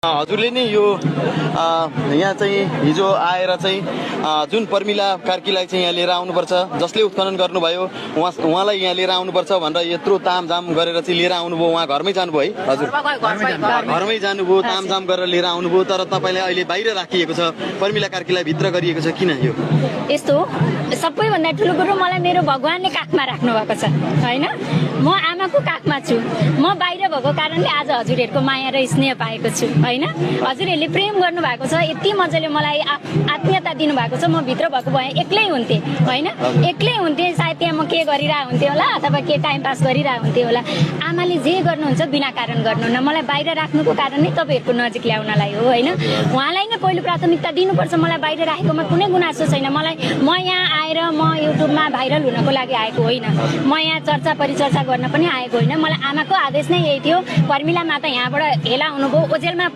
हजुरले नै यो यहाँ चाहिँ हिजो आएर चाहिँ जुन पर्मिला कार्कीलाई चाहिँ यहाँ लिएर आउनुपर्छ, जसले उत्खनन गर्नुभयो उहाँलाई यहाँ लिएर आउनुपर्छ भनेर यत्रो तामझाम गरेर चाहिँ लिएर आउनुभयो। उहाँ घरमै जानुभयो है? हजुर घरमै जानुभयो, तामझाम गरेर लिएर आउनुभयो। तर तपाईँलाई अहिले बाहिर राखिएको छ, पर्मिला कार्कीलाई भित्र गरिएको छ, किन यो यस्तो? सबैभन्दा ठुलो कुरो मलाई मेरो भगवानले काखमा राख्नु भएको छ हैन। म आमाको काखमा छु। म बाहिर भएको कारणले आज हजुरहरूको माया र स्नेह पाएको छु हैन। हजुरहरूले प्रेम गर्नु भएको छ, यति मजाले मलाई आत्मीयता दिनु भएको छ। म भित्र भएको भए एक्लै हुन्थे हैन, एक्लै हुन्थे। सायद त्यहाँ म के गरिरहेको हुन्थेँ होला अथवा के टाइम पास गरिरहेको हुन्थेँ होला। आमाले जे गर्नुहुन्छ बिना कारण गर्नुहुन्न। मलाई बाहिर राख्नुको कारण नै तपाईँहरूको नजिक ल्याउनलाई हो हैन। उहाँलाई नै पहिलो प्राथमिकता दिनुपर्छ। मलाई बाहिर राखेकोमा कुनै गुनासो छैन। म यहाँ आएर म युट्युबमा भाइरल हुनको लागि आएको होइन। म यहाँ चर्चा परिचर्चा गर्न पनि आएको होइन। मलाई आमाको आदेश नै यही थियो। पर्मिला माता यहाँबाट हेला हुनुभयो, ओजेलमा